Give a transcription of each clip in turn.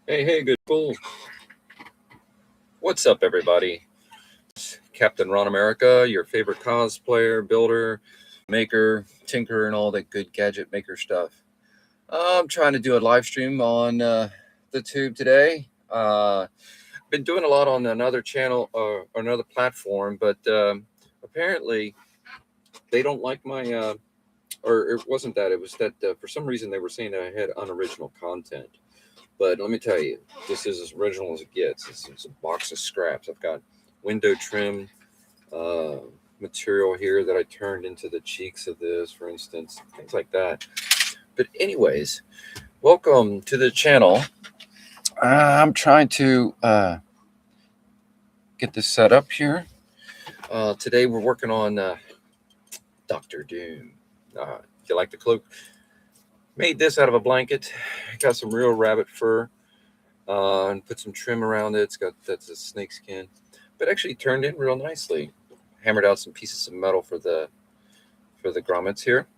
Hey, good fool. What's up, everybody? Captain Ron America, your favorite cosplayer, builder, maker, tinker, and all that good gadget maker stuff. I'm trying to do a live stream on the tube today. Been doing a lot on another channel or another platform, but apparently they don't like my, or it wasn't that, it was that for some reason they were saying that I had unoriginal content. But let me tell you, this is as original as it gets. It's a box of scraps. I've got window trim uh, material here that I turned into the cheeks of this, for instance, things like that. But anyways, welcome to the channel. I'm trying to get this set up here. Today we're working on Dr. Doom. You like the cloak? Made this out of a blanket. Got some real rabbit fur. And put some trim around it. That's a snake skin, but actually turned in real nicely. Hammered out some pieces of metal for the grommets here,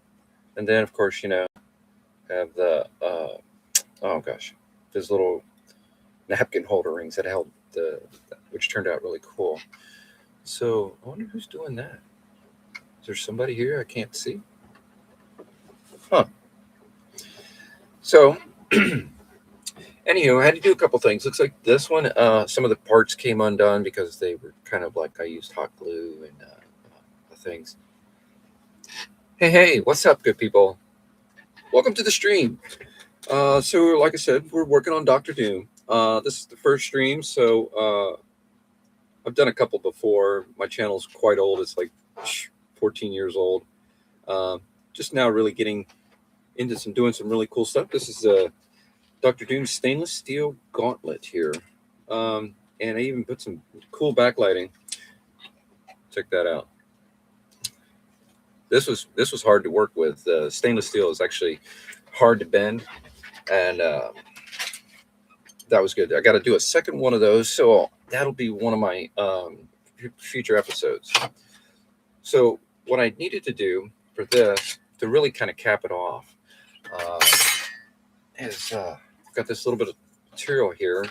and then of course have the oh gosh, those little napkin holder rings that held which turned out really cool. So I wonder who's doing that. Is there somebody here I can't see? Huh. So. Anywho, I had to do a couple things. Looks like this one, some of the parts came undone because they were kind of like I used hot glue and things. Hey, what's up, good people? Welcome to the stream. So, like I said, we're working on Dr. Doom. This is the first stream, so I've done a couple before. My channel's quite old. It's like 14 years old. Just now really getting into doing some really cool stuff. This is Dr. Doom's stainless steel gauntlet here. And I even put some cool backlighting. Check that out. This was hard to work with. Stainless steel is actually hard to bend, and that was good. I got to do a second one of those, so that'll be one of my future episodes. So what I needed to do for this to really kind of cap it off is got this little bit of material here,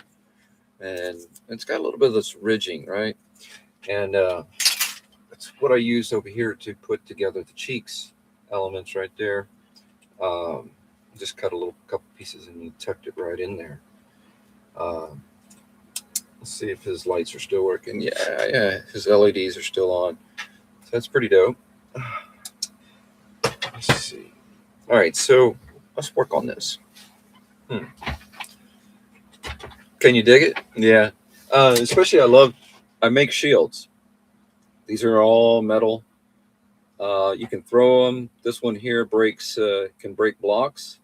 and it's got a little bit of this ridging, right? And that's what I used over here to put together the cheeks elements right there. Just cut a couple pieces and tucked it right in there. Let's see if his lights are still working. Yeah, his LEDs are still on. So that's pretty dope. Let's see. All right, so let's work on this. Can you dig it? Yeah. Especially I make shields. These are all metal. You can throw them. This one here can break blocks.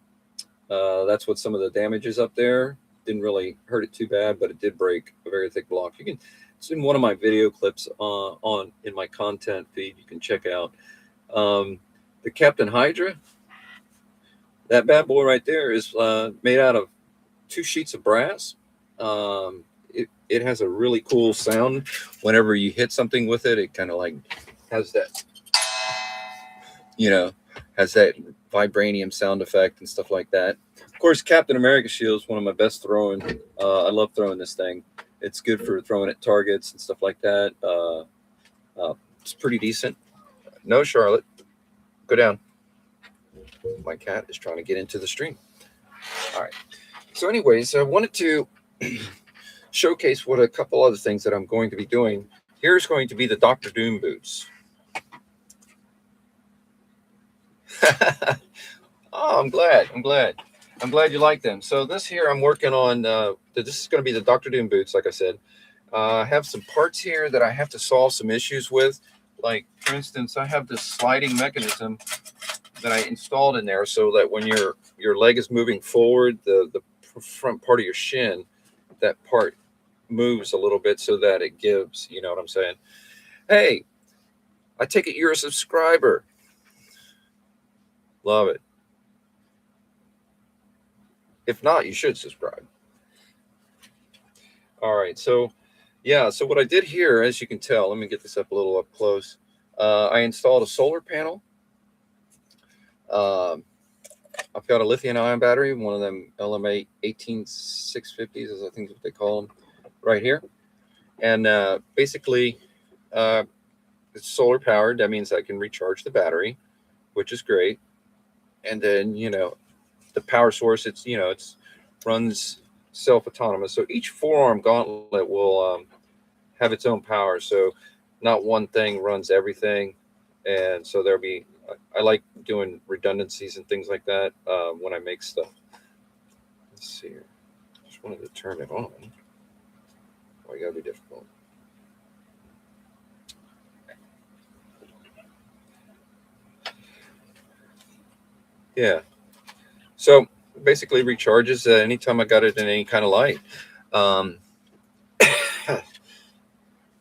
That's what some of the damage is up there. Didn't really hurt it too bad, but it did break a very thick block. It's in one of my video clips in my content feed. You can check out the Captain Hydra. That bad boy right there is made out of 2 sheets of brass. It has a really cool sound. Whenever you hit something with it, it kind of like has that, has that vibranium sound effect and stuff like that. Of course, Captain America shield is one of my best throwing. I love throwing this thing. It's good for throwing at targets and stuff like that. It's pretty decent. No, Charlotte, go down. My cat is trying to get into the stream. All right. So anyways, I wanted to showcase what a couple other things that I'm going to be doing. Here's going to be the Dr. Doom boots. Oh, I'm glad you like them. So this here I'm working on, this is going to be the Dr. Doom boots, like I said. I have some parts here that I have to solve some issues with. Like, for instance, I have this sliding mechanism that I installed in there so that when your leg is moving forward, the front part of your shin, that part moves a little bit so that it gives, you know what I'm saying? Hey, I take it you're a subscriber. Love it. If not, you should subscribe. All right, so yeah, so what I did here, as you can tell, let me get this up a little up close. I installed a solar panel. I've got a lithium-ion battery, one of them LMA 18650s, as I think what they call them, right here. And basically, it's solar powered. That means I can recharge the battery, which is great. And then, the power source, it's runs self-autonomous. So each forearm gauntlet will have its own power. So not one thing runs everything. And so there'll be, I like doing redundancies and things like that when I make stuff. Let's see here. Just wanted to turn it on. Why gotta be difficult? Yeah. So basically recharges anytime I got it in any kind of light. Um,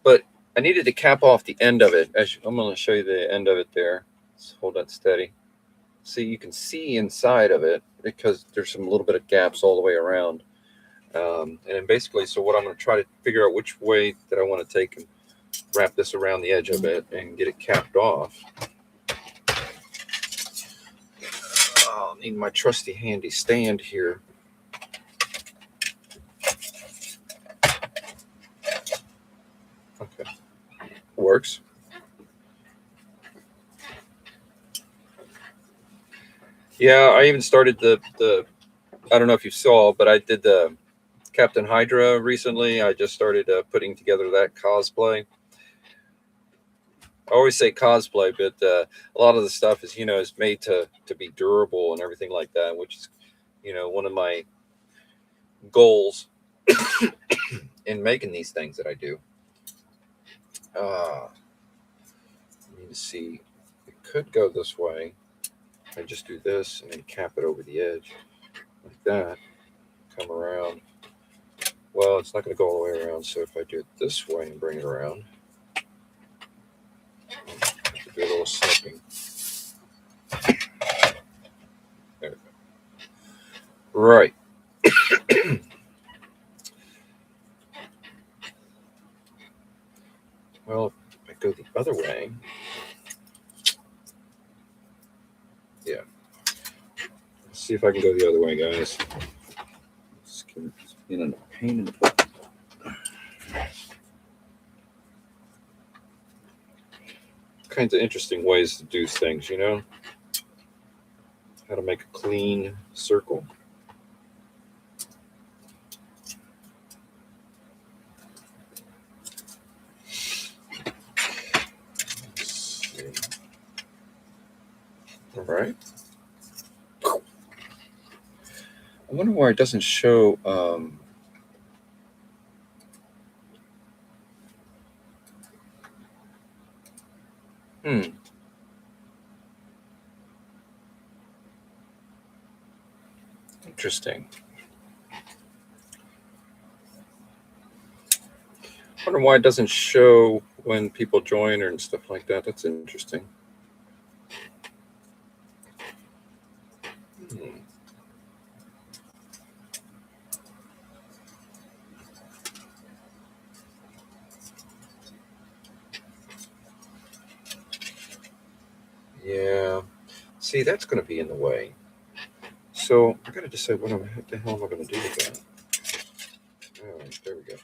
but I needed to cap off the end of it. I'm going to show you the end of it there. Let's hold that steady. See, you can see inside of it because there's some little bit of gaps all the way around. And then basically, so what I'm going to try to figure out which way that I want to take and wrap this around the edge of it and get it capped off. I'll need my trusty handy stand here. Okay, works. Yeah, I even started the I don't know if you saw, but I did the Captain Hydra recently. I just started putting together that cosplay. I always say cosplay, but a lot of the stuff is made to be durable and everything like that, which is one of my goals in making these things that I do. I need to see. It could go this way. I just do this and then cap it over the edge like that. Come around. Well, it's not going to go all the way around. So if I do it this way and bring it around, do a little snipping. There we go. Right. Well, if I go the other way, yeah. Let's see if I can go the other way, guys. It's been a pain in the butt. Kinds of interesting ways to do things, how to make a clean circle. All right. I wonder why it doesn't show. Interesting. I wonder why it doesn't show when people join and stuff like that. That's interesting. Yeah. See, that's going to be in the way. So I got to decide what the hell am I going to do with that? All right, there we go.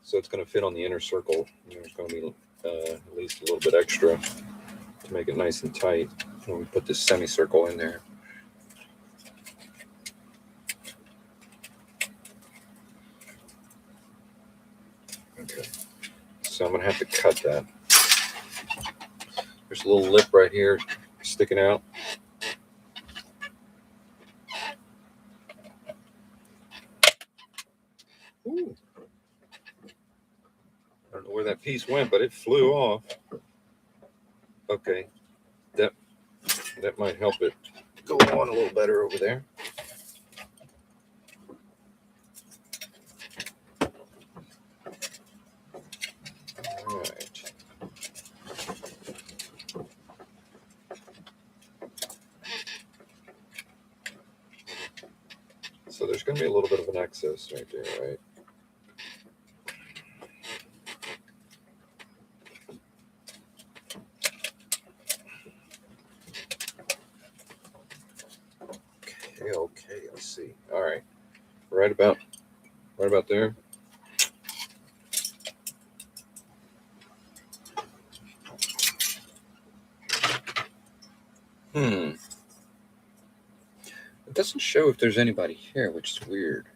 So it's going to fit on the inner circle. There's going to be at least a little bit extra to make it nice and tight when we put this semicircle in there. Okay. So I'm going to have to cut that. There's a little lip right here sticking out. Ooh. I don't know where that piece went, but it flew off. Okay. That might help it go on a little better over there. All right. So there's going to be a little bit of an excess right there, right? Okay, let's see. All right, right about there. It doesn't show if there's anybody here, which is weird.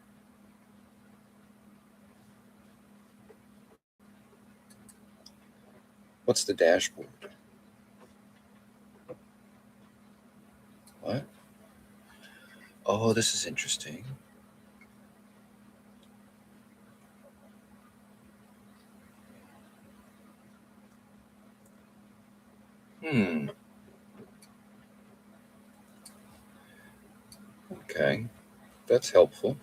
What's the dashboard? What? Oh, this is interesting. Okay, that's helpful.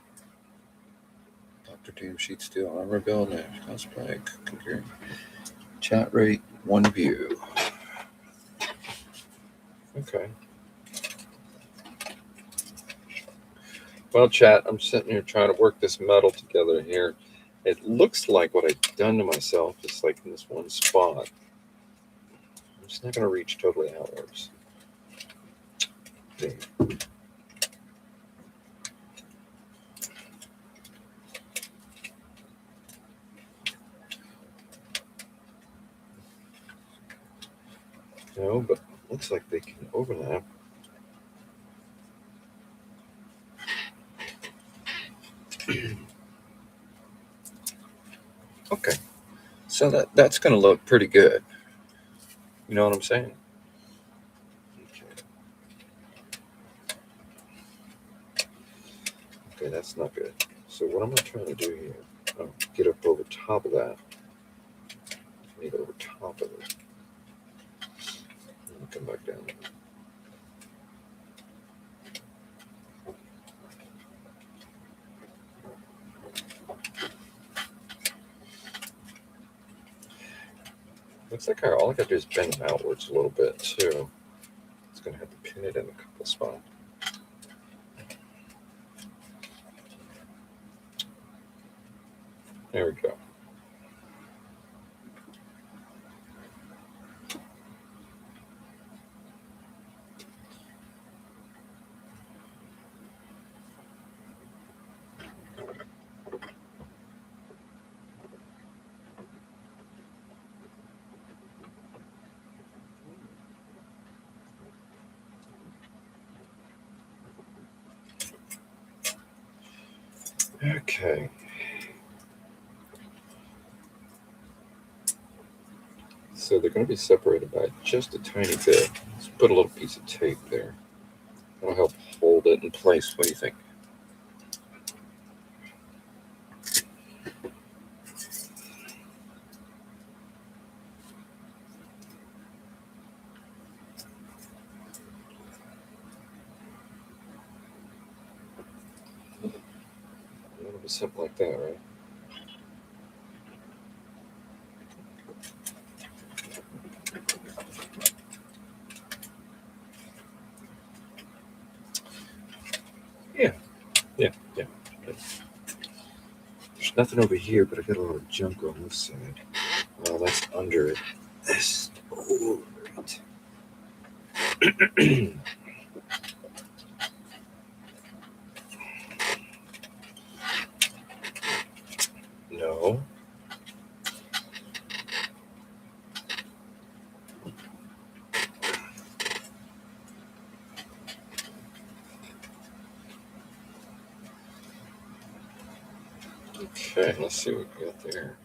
Dr. Doom sheet steel armor build, cosplay, computer, chat rate, one view. Okay. Well, chat, I'm sitting here trying to work this metal together here. It looks like what I've done to myself is like in this one spot. I'm just not going to reach totally outwards. Okay. No, but looks like they can overlap. Okay, so that's going to look pretty good. You know what I'm saying? Okay, that's not good. So what am I trying to do here? Oh, get up over top of that. I need over top of it. Come back down. Looks like all I got to do is bend them outwards a little bit too. It's going to have to pin it in a couple spots. There we go. Okay. So they're going to be separated by just a tiny bit. Let's put a little piece of tape there. That'll help hold it in place. What do you think? A little bit something like that, right? Yeah. There's nothing over here, but I got a lot of junk on this side. Oh, that's under it. That's over it. No. Okay, let's see what we got there.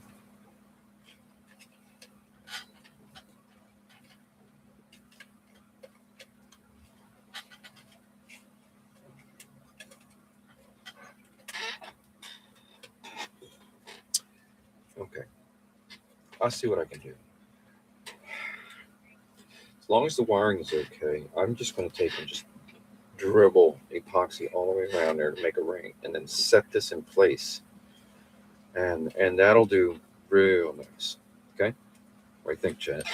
Okay. I'll see what I can do. As long as the wiring is okay, I'm just going to take and just dribble epoxy all the way around there to make a ring and then set this in place. And that'll do real nice. Okay? What do you think, Chad?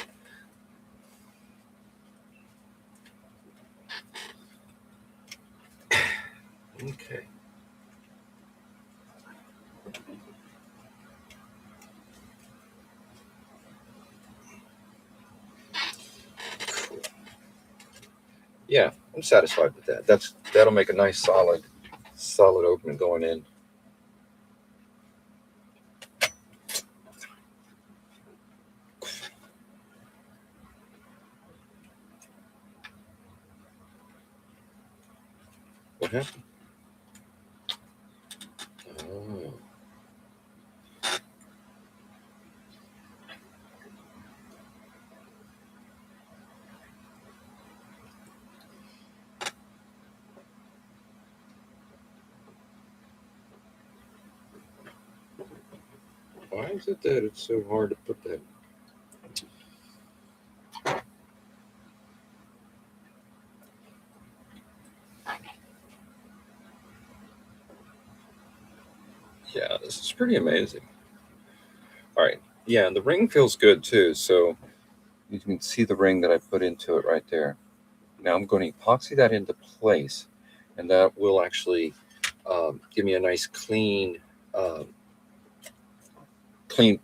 Okay. Cool. Yeah, I'm satisfied with that. That's That'll make a nice solid opening going in. What happened? Oh. Why is it that it's so hard to put that? Yeah, this is pretty amazing. All right. Yeah, and the ring feels good too. So you can see the ring that I put into it right there. Now I'm going to epoxy that into place, and that will actually give me a nice um, clean,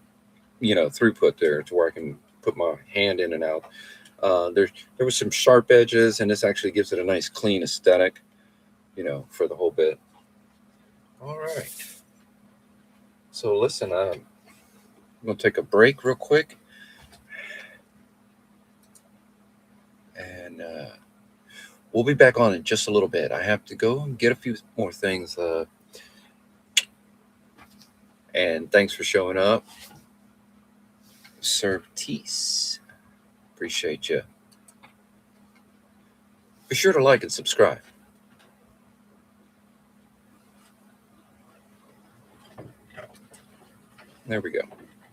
throughput there to where I can put my hand in and out. There was some sharp edges, and this actually gives it a nice clean aesthetic, for the whole bit. All right. So listen, I'm gonna take a break real quick, and we'll be back on in just a little bit. I have to go and get a few more things. And thanks for showing up, Sir Tease. Appreciate you. Be sure to like and subscribe. There we go.